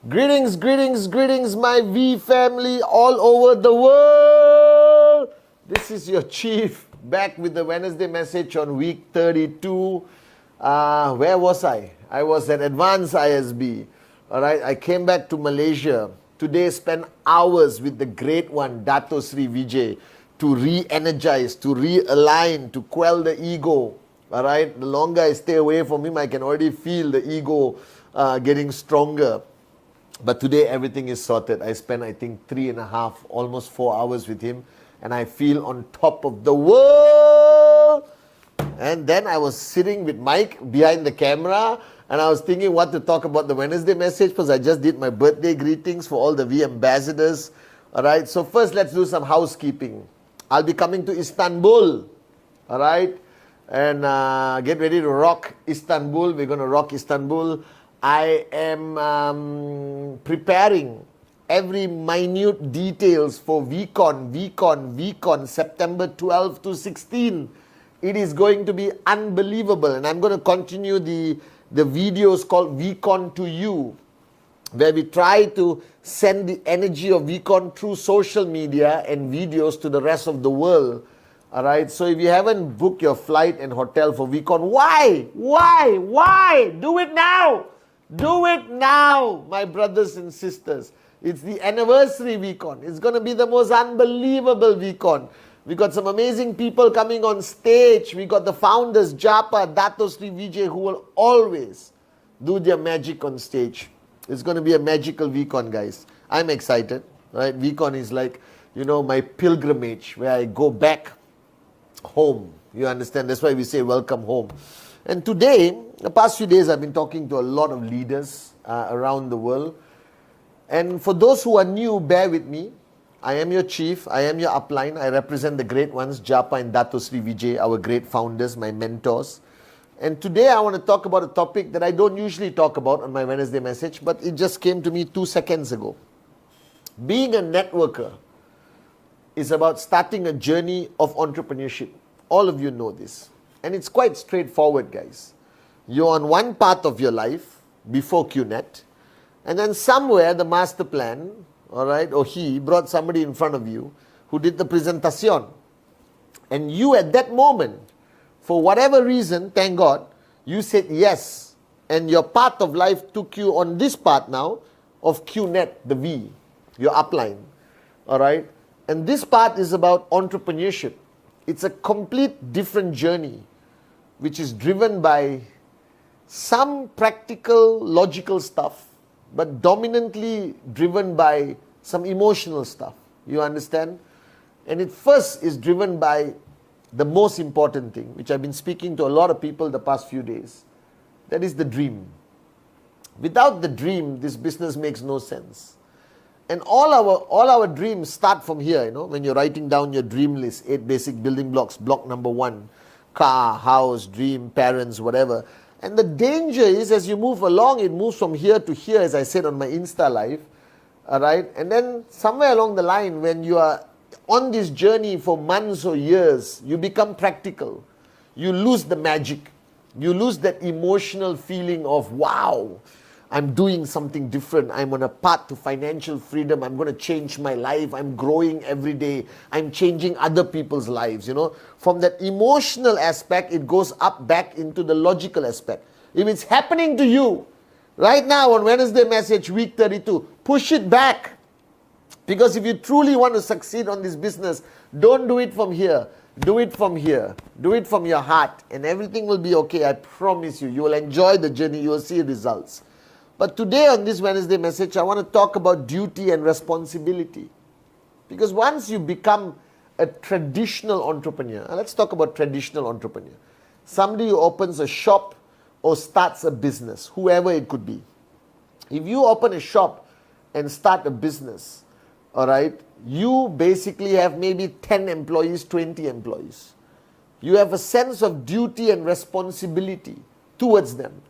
Greetings, greetings, greetings, my V family all over the world. This is your Chief, back with the Wednesday message on week 32. Where was I? I was at Advanced ISB. Alright, I came back to Malaysia. Today spent hours with the great one, Dato Sri Vijay, to re-energize, to realign, to quell the ego. Alright, the longer I stay away from him, I can already feel the ego getting stronger. But today everything is sorted. I spent, I think, 3.5, almost 4 hours with him, and I feel on top of the world. And then I was sitting with Mike behind the camera, and I was thinking what to talk about the Wednesday message, because I just did my birthday greetings for all the V ambassadors. Alright, so first let's do some housekeeping. I'll be coming to Istanbul. Alright, and get ready to rock Istanbul. We're going to rock Istanbul. I am preparing every minute details for VCon, September 12 to 16. It is going to be unbelievable, and I'm going to continue the videos called VCon to you, where we try to send the energy of VCon through social media and videos to the rest of the world. Alright, so if you haven't booked your flight and hotel for VCon, why? Do it now! Do it now, my brothers and sisters. It's the anniversary VCon. It's going to be the most unbelievable VCon. We got some amazing people coming on stage. We got the founders, Japa, Dato Sri Vijay, who will always do their magic on stage. It's going to be a magical VCon, guys. I'm excited. Right? VCon is like, you know, my pilgrimage, where I go back home. You understand? That's why we say welcome home. And today, the past few days, I've been talking to a lot of leaders around the world. And for those who are new, bear with me. I am your chief. I am your upline. I represent the great ones, Japa and Dato Sri Vijay, our great founders, my mentors. And today, I want to talk about a topic that I don't usually talk about on my Wednesday message, but it just came to me 2 seconds ago. Being a networker is about starting a journey of entrepreneurship. All of you know this. And it's quite straightforward, guys. You're on one path of your life before QNet, and then somewhere the master plan, alright, or he brought somebody in front of you who did the presentation. And you at that moment, for whatever reason, thank God, you said yes. And your path of life took you on this path now of QNet, the V, your upline. Alright? And this part is about entrepreneurship. It's a complete different journey, which is driven by some practical, logical stuff, but dominantly driven by some emotional stuff. You understand? And it first is driven by the most important thing, which I've been speaking to a lot of people the past few days. That is the dream. Without the dream, this business makes no sense. And all our dreams start from here, you know, when you're writing down your dream list, 8 basic building blocks, block number 1, car, house, dream, parents, whatever. And the danger is, as you move along, it moves from here to here, as I said on my Insta Live, alright? And then somewhere along the line, when you are on this journey for months or years, you become practical. You lose the magic. You lose that emotional feeling of, wow, I'm doing something different. I'm on a path to financial freedom. I'm going to change my life. I'm growing every day. I'm changing other people's lives, you know. From that emotional aspect, it goes up back into the logical aspect. If it's happening to you right now on Wednesday message, week 32, push it back. Because if you truly want to succeed on this business, don't do it from here. Do it from here. Do it from your heart. And everything will be okay. I promise you. You will enjoy the journey. You will see results. But today on this Wednesday message, I want to talk about duty and responsibility. Because once you become a traditional entrepreneur, and let's talk about traditional entrepreneur. somebody who opens a shop or starts a business, whoever it could be. If you open a shop and start a business, all right, you basically have maybe 10 employees, 20 employees. You have a sense of duty and responsibility towards them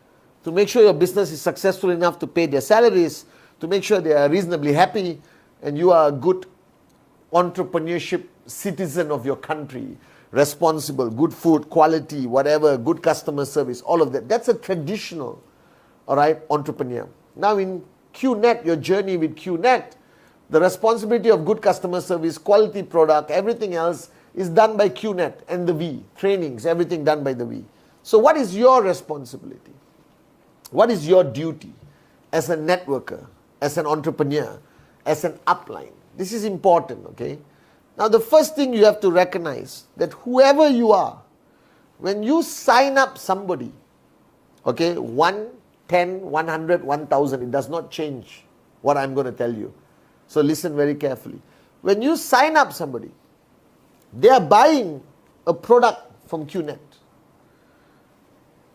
to make sure your business is successful enough to pay their salaries, to make sure they are reasonably happy, and you are a good entrepreneurship citizen of your country, responsible, good food, quality, whatever, good customer service, all of that. That's a traditional, all right, entrepreneur. Now in QNet, your journey with QNet, the responsibility of good customer service, quality product, everything else is done by QNet and the V, trainings, everything done by the V. So what is your responsibility? What is your duty as a networker, as an entrepreneur, as an upline? This is important, okay? Now the first thing you have to recognize that whoever you are, when you sign up somebody, okay, 1, 10, 100, 1,000, it does not change what I'm going to tell you. So listen very carefully. When you sign up somebody, they are buying a product from QNet.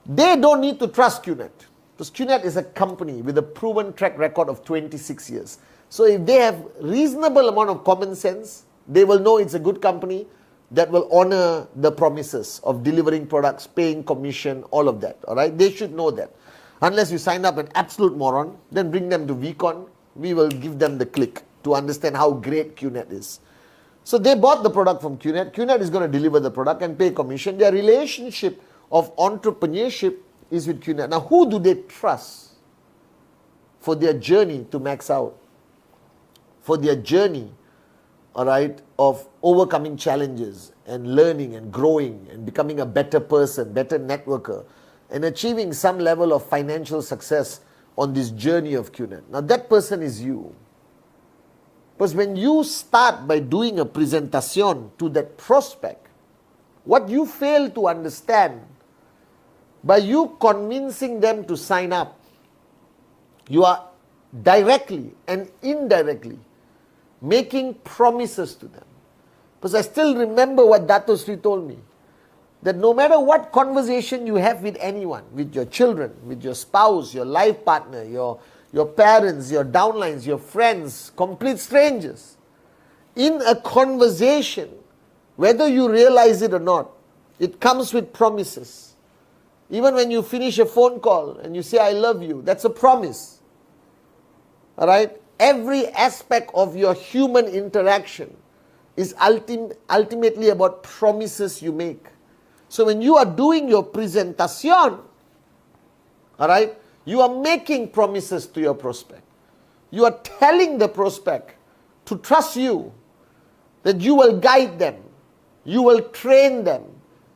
They don't need to trust QNet, because QNet is a company with a proven track record of 26 years. So if they have reasonable amount of common sense, they will know it's a good company that will honor the promises of delivering products, paying commission, all of that. All right, they should know that. Unless you sign up an absolute moron, then bring them to VCon. We will give them the click to understand how great QNet is. So they bought the product from QNet. QNet is going to deliver the product and pay commission. Their relationship of entrepreneurship is with QNet. Now, who do they trust for their journey to max out? For their journey, all right, of overcoming challenges and learning and growing and becoming a better person, better networker, and achieving some level of financial success on this journey of QNet. Now that person is you. Because when you start by doing a presentation to that prospect, what you fail to understand, by you convincing them to sign up, you are directly and indirectly making promises to them. Because I still remember what Dato Sri told me, that no matter what conversation you have with anyone, with your children, with your spouse, your life partner, your parents, your downlines, your friends, complete strangers, in a conversation, whether you realize it or not, it comes with promises. Even when you finish a phone call and you say, I love you, that's a promise. All right? Every aspect of your human interaction is ultimately about promises you make. So when you are doing your presentation, all right, you are making promises to your prospect. You are telling the prospect to trust you, that you will guide them, you will train them,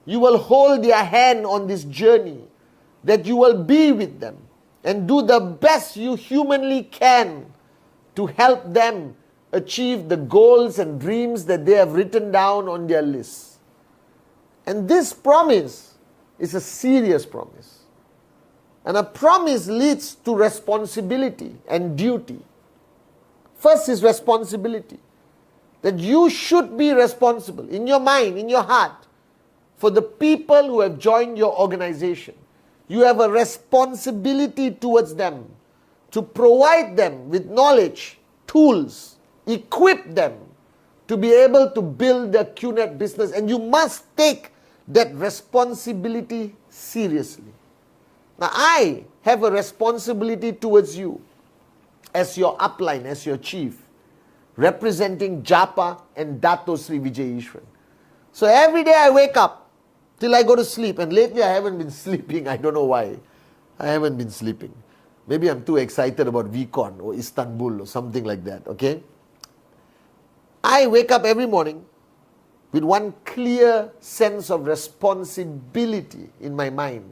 you will hold their hand on this journey, that you will be with them and do the best you humanly can to help them achieve the goals and dreams that they have written down on their list. And this promise is a serious promise. And a promise leads to responsibility and duty. First is responsibility. That you should be responsible in your mind, in your heart, for the people who have joined your organization. You have a responsibility towards them to provide them with knowledge, tools, equip them to be able to build the QNet business. And you must take that responsibility seriously. Now, I have a responsibility towards you as your upline, as your chief, representing Japa and Dato Sri Vijay Ishwan. So every day I wake up till I go to sleep, and lately I haven't been sleeping. I don't know why. I haven't been sleeping. Maybe I'm too excited about VCon or Istanbul or something like that, okay? I wake up every morning with one clear sense of responsibility in my mind,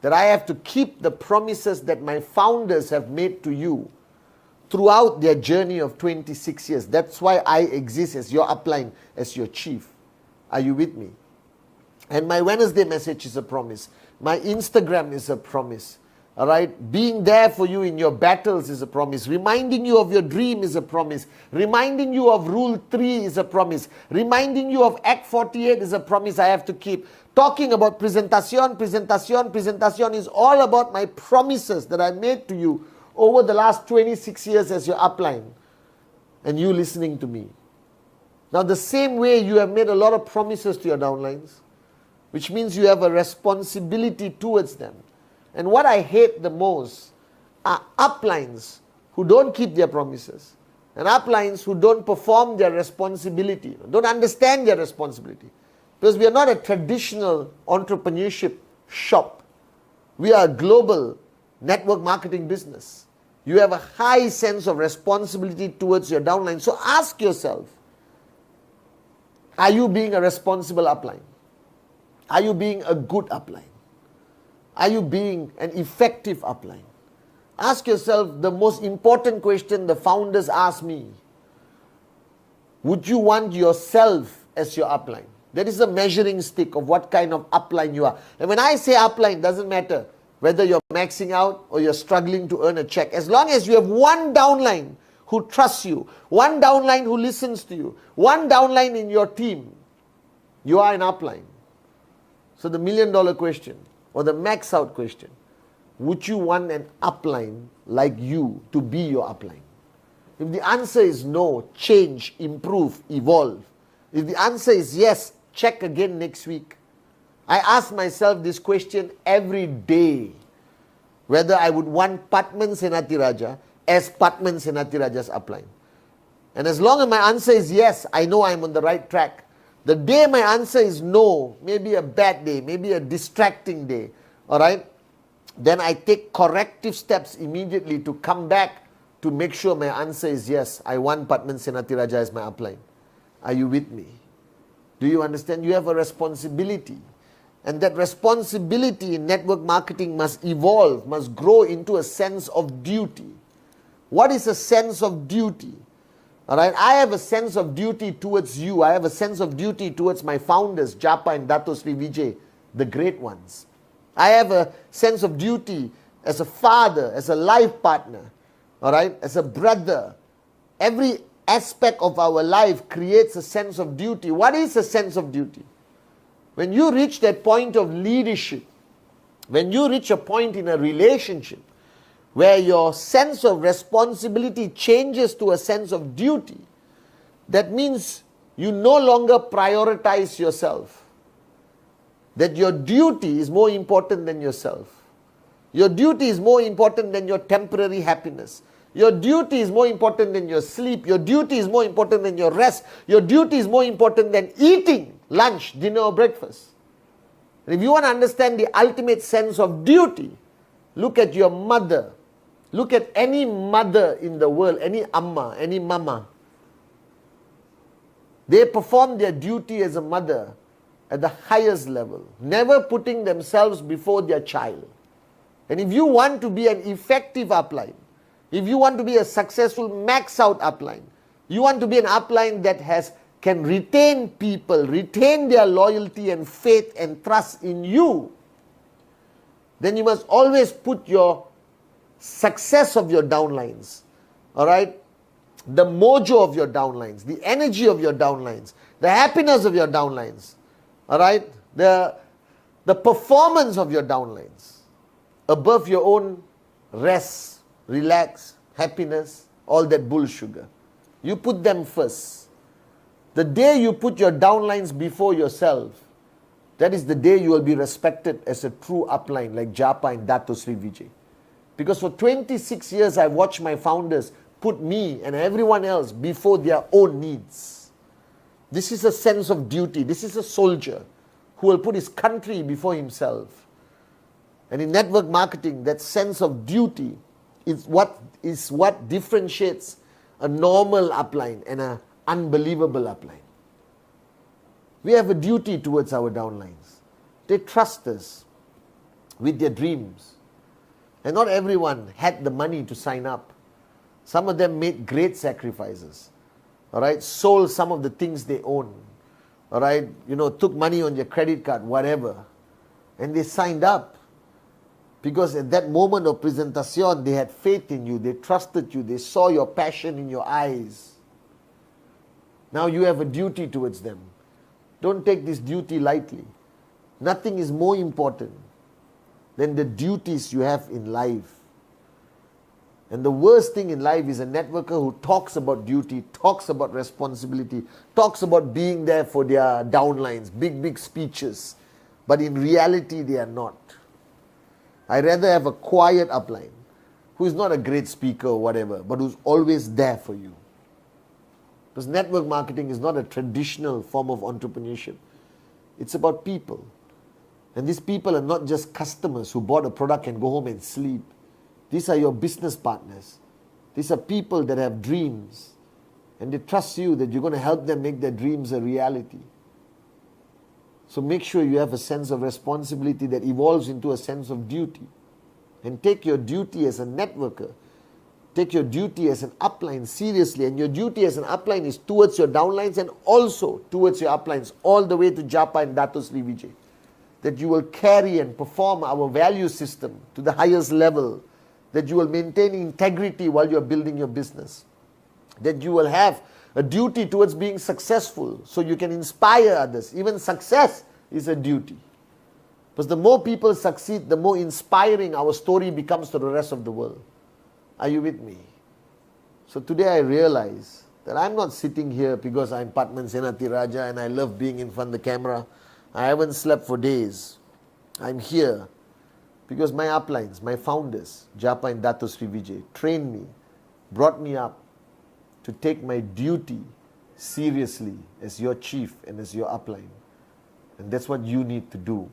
that I have to keep the promises that my founders have made to you throughout their journey of 26 years. That's why I exist as your upline, as your chief. Are you with me? And my Wednesday message is a promise. My Instagram is a promise. All right, being there for you in your battles is a promise. Reminding you of your dream is a promise. Reminding you of Rule 3 is a promise. Reminding you of Act 48 is a promise I have to keep. Talking about presentation is all about my promises that I made to you over the last 26 years as your upline, and you listening to me. Now, the same way you have made a lot of promises to your downlines, which means you have a responsibility towards them. And what I hate the most are uplines who don't keep their promises, and uplines who don't perform their responsibility, don't understand their responsibility. Because we are not a traditional entrepreneurship shop. We are a global network marketing business. You have a high sense of responsibility towards your downline. So ask yourself, are you being a responsible upline? Are you being a good upline? Are you being an effective upline? Ask yourself the most important question the founders ask me. Would you want yourself as your upline? That is a measuring stick of what kind of upline you are. And when I say upline, it doesn't matter whether you're maxing out or you're struggling to earn a check. As long as you have one downline who trusts you, one downline who listens to you, one downline in your team, you are an upline. So the $1 million question, or the max out question, would you want an upline like you to be your upline? If the answer is no, change, improve, evolve. If the answer is yes, check again next week. I ask myself this question every day, whether I would want Pathman Senathirajah as Pathman Senathirajah's upline. And as long as my answer is yes, I know I'm on the right track. The day my answer is no, maybe a bad day, maybe a distracting day, all right, then I take corrective steps immediately to come back to make sure my answer is yes, I want Pathman Senathirajah as my upline. Are you with me? Do you understand? You have a responsibility. And that responsibility in network marketing must evolve, must grow into a sense of duty. What is a sense of duty? All right, I have a sense of duty towards you. I have a sense of duty towards my founders, Japa and Dato Sri Vijay, the great ones. I have a sense of duty as a father, as a life partner, all right, as a brother. Every aspect of our life creates a sense of duty. What is a sense of duty? When you reach that point of leadership, when you reach a point in a relationship where your sense of responsibility changes to a sense of duty, that means you no longer prioritize yourself. That your duty is more important than yourself. Your duty is more important than your temporary happiness. Your duty is more important than your sleep. Your duty is more important than your rest. Your duty is more important than eating lunch, dinner or breakfast. And if you want to understand the ultimate sense of duty, look at your mother. Look at any mother in the world, any amma, any mama. They perform their duty as a mother at the highest level, never putting themselves before their child. And if you want to be an effective upline, if you want to be a successful max out upline, you want to be an upline that can retain people, retain their loyalty and faith and trust in you, then you must always put your success of your downlines, all right, the mojo of your downlines, the energy of your downlines, the happiness of your downlines, all right, the performance of your downlines above your own rest, relax, happiness, all that bull sugar. You put them first. The day you put your downlines before yourself, that is the day you will be respected as a true upline like Japa and Dato Sri Vijay. Because for 26 years I've watched my founders put me and everyone else before their own needs. This is a sense of duty. This is a soldier who will put his country before himself. And in network marketing, that sense of duty is what differentiates a normal upline and an unbelievable upline. We have a duty towards our downlines. They trust us with their dreams. And not everyone had the money to sign up. Some of them made great sacrifices. All right, sold some of the things they own. All right, took money on your credit card, whatever. And they signed up. Because at that moment of presentation, they had faith in you, they trusted you, they saw your passion in your eyes. Now you have a duty towards them. Don't take this duty lightly. Nothing is more important than the duties you have in life. And the worst thing in life is a networker who talks about duty, talks about responsibility, talks about being there for their downlines, big speeches. But in reality, they are not. I rather have a quiet upline who is not a great speaker or whatever, but who's always there for you. Because network marketing is not a traditional form of entrepreneurship. It's about people. And these people are not just customers who bought a product and go home and sleep. These are your business partners. These are people that have dreams. And they trust you that you're going to help them make their dreams a reality. So make sure you have a sense of responsibility that evolves into a sense of duty. And take your duty as a networker. Take your duty as an upline seriously. And your duty as an upline is towards your downlines and also towards your uplines, all the way to Japa and Dato Sri Vijay. That you will carry and perform our value system to the highest level. That you will maintain integrity while you are building your business. That you will have a duty towards being successful so you can inspire others. Even success is a duty. Because the more people succeed, the more inspiring our story becomes to the rest of the world. Are you with me? So today I realize that I'm not sitting here because I'm Pathman Senathirajah and I love being in front of the camera. I haven't slept for days. I'm here because my uplines, my founders, Japa and Dato Sri Vijay, trained me, brought me up to take my duty seriously as your chief and as your upline. And that's what you need to do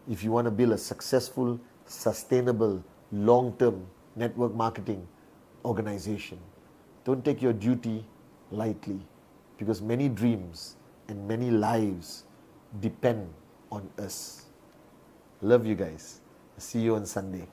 if you want to build a successful, sustainable, long-term network marketing organization. Don't take your duty lightly because many dreams and many lives depend on us. Love you guys. See you on Sunday.